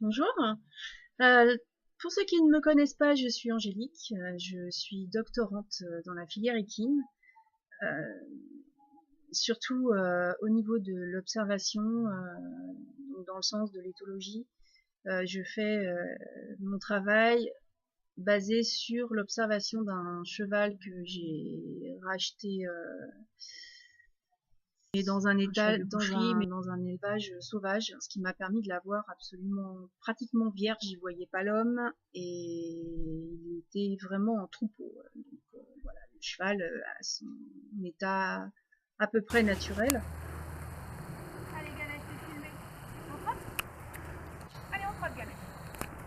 Bonjour. Euh, pour ceux qui ne me connaissent pas, je suis Angélique. Je suis doctorante dans la filière équine, euh, surtout au niveau de l'observation, dans le sens de l'éthologie. Je fais mon travail basé sur l'observation d'un cheval que j'ai racheté dans un dans un élevage sauvage, ce qui m'a permis de l'avoir absolument pratiquement vierge. J'y voyais pas l'homme et il était vraiment en troupeau. Donc voilà, le cheval a son état à peu près naturel. Allez, Ganesh, t'es filmé. On trotte? Allez, on trotte, Ganesh.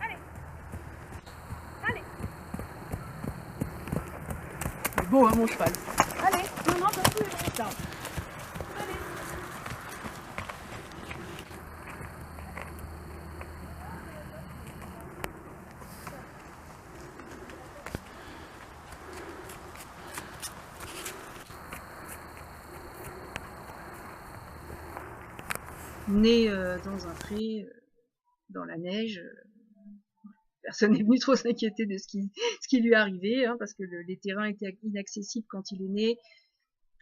Allez. Allez. C'est beau, hein, mon cheval. Allez. Non, non, pas plus. Attends. Allez. Né dans un pré, dans la neige, personne n'est venu trop s'inquiéter de ce qui lui arrivait, hein, parce que les terrains étaient inaccessibles quand il est né.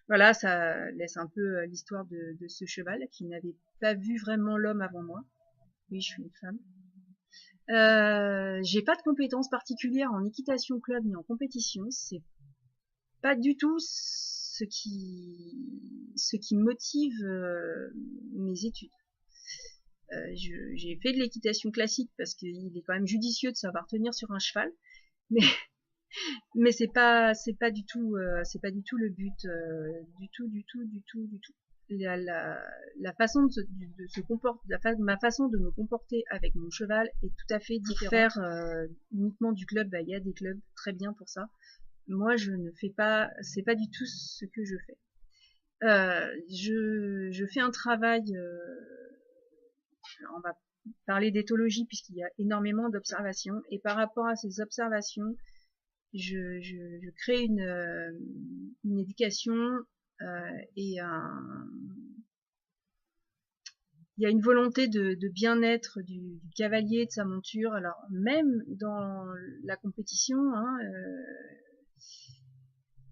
Voilà, ça laisse un peu l'histoire de ce cheval qui n'avait pas vu vraiment l'homme avant moi. Oui, je suis une femme. J'ai pas de compétences particulières en équitation club ni en compétition. C'est pas du tout ce qui motive mes études. J'ai fait de l'équitation classique parce qu'il est quand même judicieux de savoir tenir sur un cheval, mais mais c'est pas du tout le but du tout. La façon de se comporter, ma façon de me comporter avec mon cheval est tout à fait différente. Faire uniquement du club, il y a des clubs très bien pour ça. Moi, je ne fais pas, c'est pas du tout ce que je fais. Je fais un travail, on va parler d'éthologie puisqu'il y a énormément d'observations, et par rapport à ces observations, je crée une éducation et il y a une volonté de bien-être du cavalier, de sa monture. Alors même dans la compétition, hein,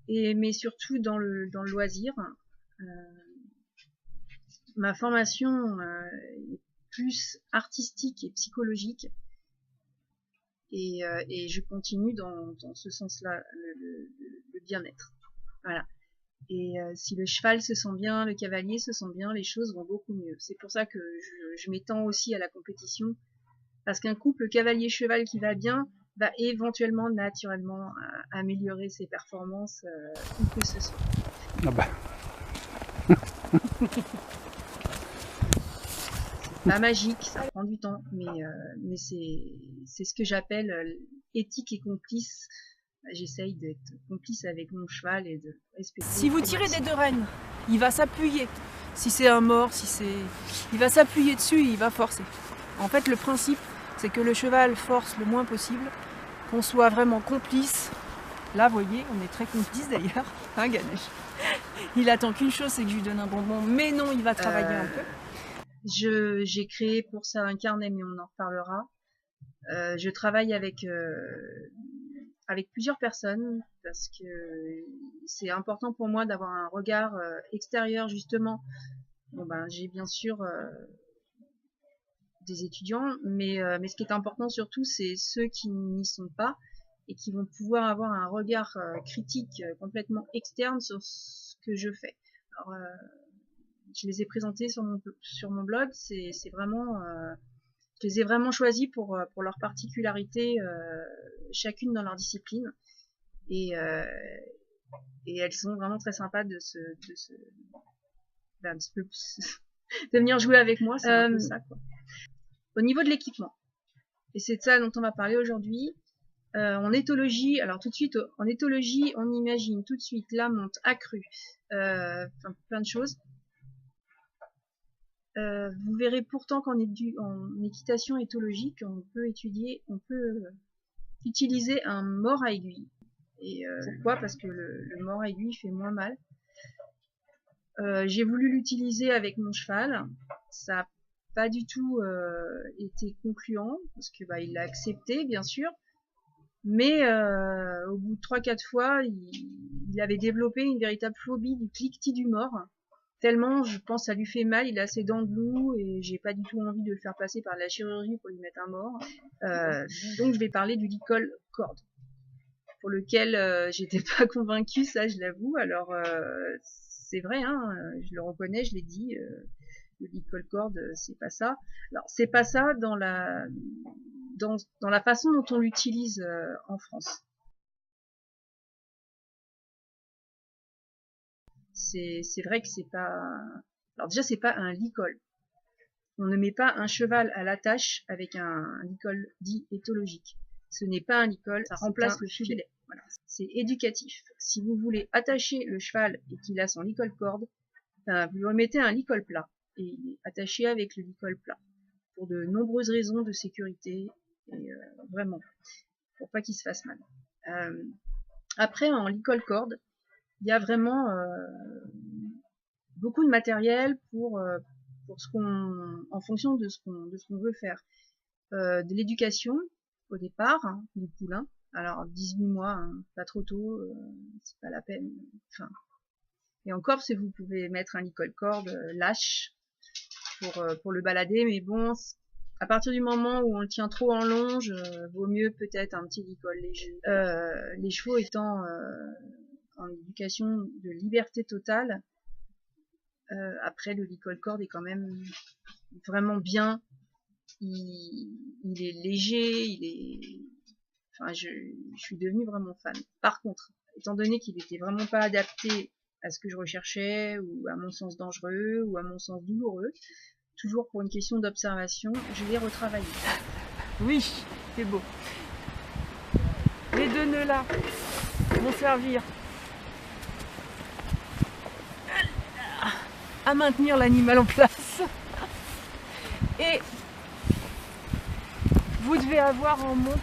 mais surtout dans le loisir. Euh, ma formation est plus artistique et psychologique, et je continue dans ce sens-là, le bien-être. Voilà. Et si le cheval se sent bien, le cavalier se sent bien, les choses vont beaucoup mieux. C'est pour ça que je m'étends aussi à la compétition, parce qu'un couple cavalier-cheval qui va bien va éventuellement, naturellement, améliorer ses performances, où que ce soit. Ah bah. C'est pas magique, ça prend du temps, mais c'est ce que j'appelle éthique et complice. J'essaye d'être complice avec mon cheval et de respecter. Si vous tirez des deux rênes, il va s'appuyer. Si c'est un mort, il va s'appuyer dessus et il va forcer. En fait, le principe, c'est que le cheval force le moins possible, qu'on soit vraiment complice. Là, vous voyez, on est très complice d'ailleurs, hein, Ganesh. Il attend qu'une chose, c'est que je lui donne un bonbon, mais non, il va travailler un peu. J'ai créé pour ça un carnet, mais on en reparlera. Je travaille avec plusieurs personnes parce que c'est important pour moi d'avoir un regard extérieur, justement. Bon, ben, j'ai bien sûr des étudiants, mais ce qui est important surtout, c'est ceux qui n'y sont pas et qui vont pouvoir avoir un regard critique complètement externe sur ce que je fais. Alors, je les ai présentés sur mon blog. C'est vraiment, je les ai vraiment choisis pour leur particularité, chacune dans leur discipline, et elles sont vraiment très sympas de venir jouer avec moi. C'est un peu ça, quoi. Au niveau de l'équipement, et c'est de ça dont on va parler aujourd'hui. En éthologie, alors tout de suite, en éthologie, on imagine tout de suite la monte accrue, enfin plein de choses. Vous verrez pourtant qu'en équitation éthologique, on peut utiliser un mors à aiguille. Et pourquoi? Parce que le mors à aiguille fait moins mal. J'ai voulu l'utiliser avec mon cheval. Ça n'a pas du tout été concluant, parce que il l'a accepté, bien sûr, mais au bout de 3-4 fois, il avait développé une véritable phobie du cliquetis du mort, tellement, je pense, ça lui fait mal, il a ses dents de loup, et j'ai pas du tout envie de le faire passer par de la chirurgie pour lui mettre un mort. Donc je vais parler du licol cord, pour lequel j'étais pas convaincue, ça je l'avoue. Alors c'est vrai, hein, je le reconnais, je l'ai dit, le licol cord, c'est pas ça. Alors c'est pas ça dans la façon dont on l'utilise en France. C'est vrai que c'est pas... Alors déjà, c'est pas un licol. On ne met pas un cheval à l'attache avec un licol dit éthologique. Ce n'est pas un licol, ça remplace le filet. Voilà. C'est éducatif. Si vous voulez attacher le cheval et qu'il a son licol corde, vous lui remettez un licol plat et il est attaché avec le licol plat pour de nombreuses raisons de sécurité et vraiment pour pas qu'il se fasse mal. Après, en licol corde, il y a vraiment beaucoup de matériel pour ce en fonction de ce qu'on veut faire. De l'éducation au départ, hein, du poulain. Alors 18 mois, hein, pas trop tôt, c'est pas la peine. Enfin, et encore, si vous pouvez mettre un licol corde lâche pour le balader, mais bon, à partir du moment où on le tient trop en longe, vaut mieux peut-être un petit licol léger. Les chevaux étant en éducation de liberté totale, après le licol corde est quand même vraiment bien. Il est léger, enfin, je suis devenue vraiment fan. Par contre, étant donné qu'il était vraiment pas adapté à ce que je recherchais, ou à mon sens dangereux, ou à mon sens douloureux, toujours pour une question d'observation, je l'ai retravaillé. Oui, c'est beau. Les 2 nœuds là vont servir à maintenir l'animal en place. Et vous devez avoir en monte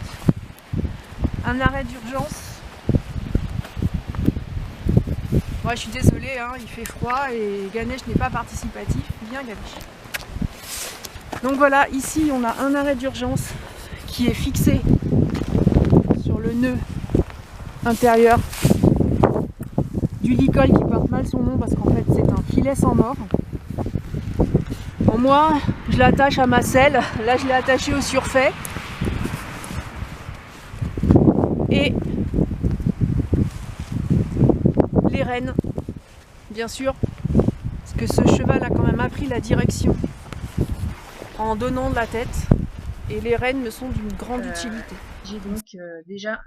un arrêt d'urgence. Moi je suis désolée, hein, il fait froid et Ganesh n'est pas participatif. Viens Ganesh. Donc voilà, ici on a un arrêt d'urgence qui est fixé sur le nœud intérieur du licol qui porte mal son nom parce qu'en fait c'est un filet sans mort. Bon, moi je l'attache à ma selle, là je l'ai attaché au surfait. Et les rênes, bien sûr, parce que ce cheval a quand même appris la direction en donnant de la tête, et les rênes me sont d'une grande utilité. J'ai donc déjà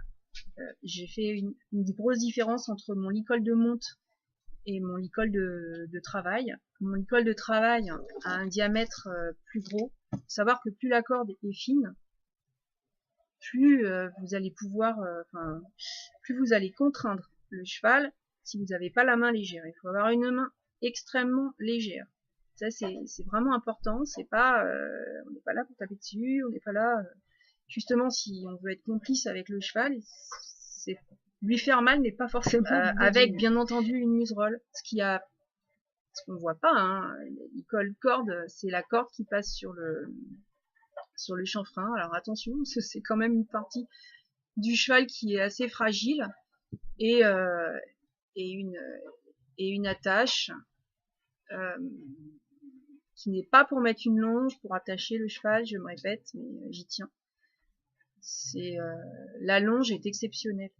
j'ai fait une grosse différence entre mon licol de monte et mon licol de travail. Mon licol de travail a un diamètre plus gros. Il faut savoir que plus la corde est fine, plus vous allez pouvoir, plus vous allez contraindre le cheval si vous n'avez pas la main légère. Il faut avoir une main extrêmement légère. Ça c'est vraiment important. C'est pas, on n'est pas là pour taper dessus, on n'est pas là. Justement, si on veut être complice avec le cheval, c'est lui faire mal n'est pas forcément avec bien entendu une muserolle, ce qu'on voit pas, hein. Licol corde, c'est la corde qui passe sur le chanfrein. Alors attention, parce que c'est quand même une partie du cheval qui est assez fragile, et une attache qui n'est pas pour mettre une longe pour attacher le cheval, je me répète, mais j'y tiens. La longe est exceptionnelle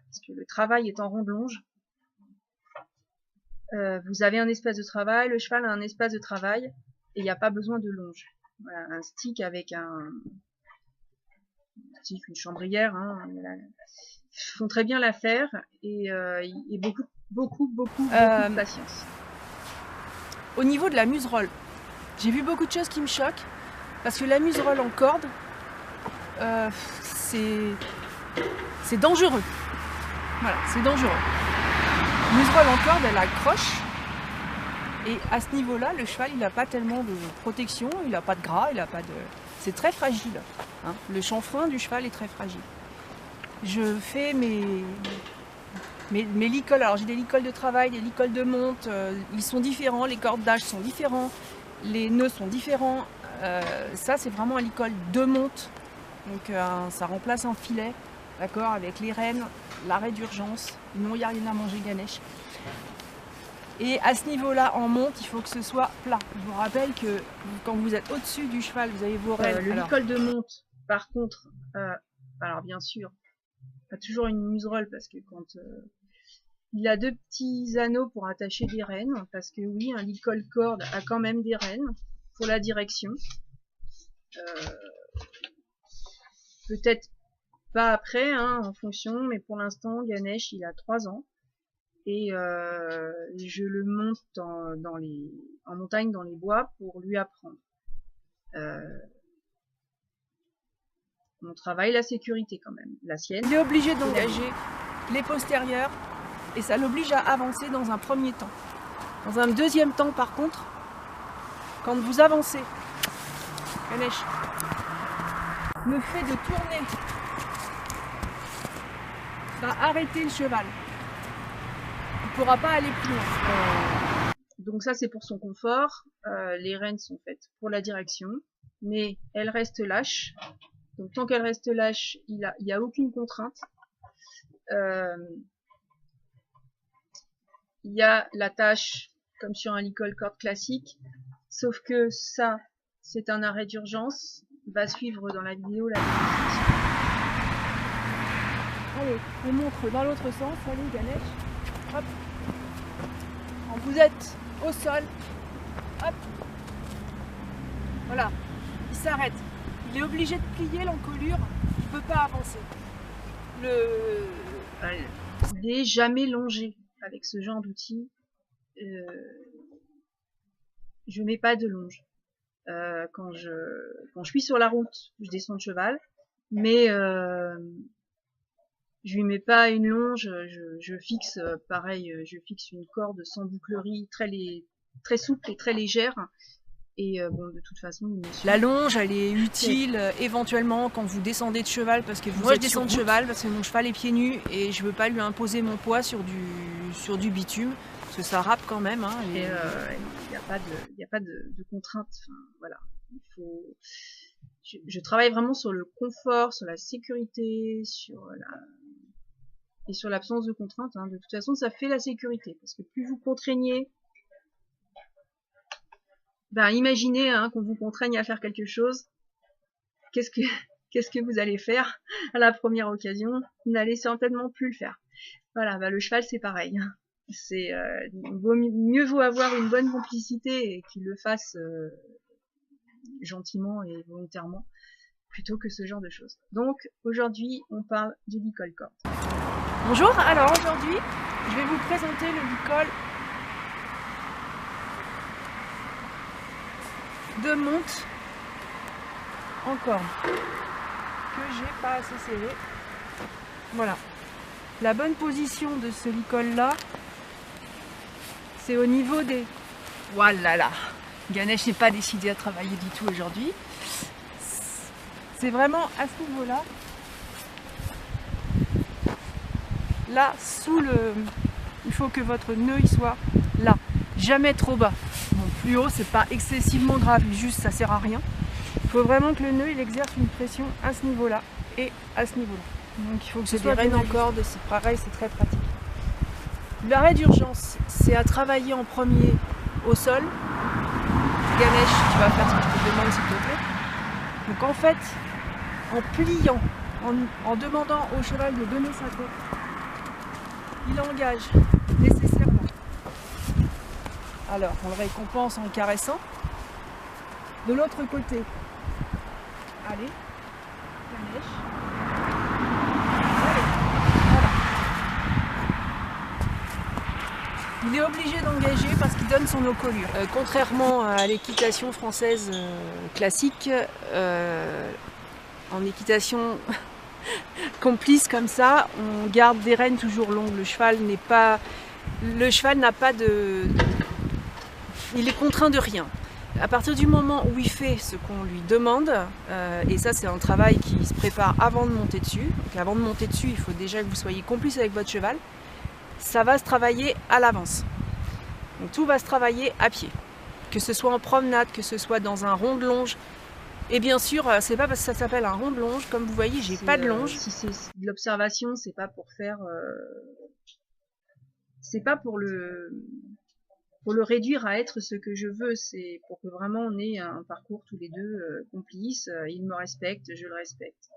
parce que le travail est en rond de longe. Vous avez un espace de travail, le cheval a un espace de travail et il n'y a pas besoin de longe. Voilà, un stick avec une chambrière, hein, ils font très bien l'affaire, et beaucoup de patience. Au niveau de la muserolle, j'ai vu beaucoup de choses qui me choquent, parce que la muserolle en corde, c'est dangereux. Voilà, c'est dangereux. La muserolle en corde, elle accroche, et à ce niveau-là, le cheval, il n'a pas tellement de protection, il n'a pas de gras, c'est très fragile. Hein. Le chanfrein du cheval est très fragile. Je fais mes licols. Alors j'ai des licols de travail, des licols de monte, ils sont différents, les cordes d'âge sont différents, les nœuds sont différents. Ça c'est vraiment un licol de monte. Donc ça remplace un filet, d'accord, avec les rênes, l'arrêt d'urgence. Non, il n'y a rien à manger Ganesh. Et à ce niveau-là, en monte, il faut que ce soit plat. Je vous rappelle que quand vous êtes au-dessus du cheval, vous avez vos rênes. Le licol de monte, par contre, alors bien sûr, a toujours une muserolle parce que quand il a 2 petits anneaux pour attacher des rênes, parce que oui, un licol corde a quand même des rênes pour la direction. Peut-être pas après, hein, en fonction, mais pour l'instant, Ganesh, il a 3 ans. Et je le monte en montagne dans les bois pour lui apprendre. On travaille la sécurité quand même, la sienne. Il est obligé d'engager les postérieurs et ça l'oblige à avancer dans un premier temps. Dans un deuxième temps, par contre, quand vous avancez, Ganesh, le fait de tourner va arrêter le cheval. Il ne pourra pas aller plus loin. Donc ça c'est pour son confort, les rênes sont faites pour la direction, mais elles restent lâches. Donc tant qu'elles restent lâches, il y a aucune contrainte. Il y a l'attache comme sur un licol corde classique, sauf que ça c'est un arrêt d'urgence. Il va suivre dans la vidéo la démonstration. Allez, on montre dans l'autre sens, allez Ganesh. Hop. Quand vous êtes au sol, hop, voilà, il s'arrête. Il est obligé de plier l'encolure, il ne peut pas avancer. Il n'est jamais longé avec ce genre d'outil. Je mets pas de longe. Quand je suis sur la route, je descends de cheval, mais je lui mets pas une longe, je fixe pareil, je fixe une corde sans bouclerie très souple et très légère. Et bon, de toute façon, la longe, elle est utile éventuellement quand vous descendez de cheval, parce que moi je descends de cheval parce que mon cheval est pieds nus et je veux pas lui imposer mon poids sur du bitume, parce que ça râpe quand même. Hein, et il n'y a pas de contrainte. Enfin, voilà, je travaille vraiment sur le confort, sur la sécurité, sur l'absence de contrainte. Hein. De toute façon, ça fait la sécurité, parce que plus vous contraignez, ben imaginez qu'on vous contraigne à faire quelque chose. Qu'est-ce que vous allez faire à la première occasion? Vous n'allez certainement plus le faire. Voilà, le cheval c'est pareil. C'est mieux vaut avoir une bonne complicité et qu'il le fasse gentiment et volontairement plutôt que ce genre de choses. Donc aujourd'hui on parle du licol corde. Bonjour, alors aujourd'hui je vais vous présenter le licol de monte en corde que j'ai pas assez serré. Voilà, la bonne position de ce licol là, c'est au niveau des... Voilà là, Ganesh n'est pas décidé à travailler du tout aujourd'hui. C'est vraiment à ce niveau là, là sous le... Il faut que votre nœud il soit là, jamais trop bas. Bon, plus haut, c'est pas excessivement grave, juste ça sert à rien. Il faut vraiment que le nœud il exerce une pression à ce niveau-là et à ce niveau-là. Donc il faut que ce soit des rênes en corde, c'est pareil, c'est très pratique. L'arrêt d'urgence, c'est à travailler en premier au sol. Ganesh, tu vas faire ce que je te demande s'il te plaît. Donc en fait, en pliant, en demandant au cheval de donner sa tête, il engage nécessairement. Alors, on le récompense en caressant. De l'autre côté, allez, Ganesh. Allez, voilà. Il est obligé d'engager parce qu'il donne son encolure. Contrairement à l'équitation française classique, en équitation complice comme ça, on garde des rênes toujours longues. Le cheval n'a pas de... Il est contraint de rien. À partir du moment où il fait ce qu'on lui demande, et ça c'est un travail qui se prépare avant de monter dessus, donc avant de monter dessus il faut déjà que vous soyez complice avec votre cheval, ça va se travailler à l'avance. Donc tout va se travailler à pied. que ce soit en promenade, que ce soit dans un rond de longe. Et bien sûr, c'est pas parce que ça s'appelle un rond de longe, comme vous voyez, j'ai pas de longe. Si c'est de l'observation, c'est pas pour faire, c'est pas pour le réduire à être ce que je veux, c'est pour que vraiment on ait un parcours tous les deux complices. Il me respecte, je le respecte.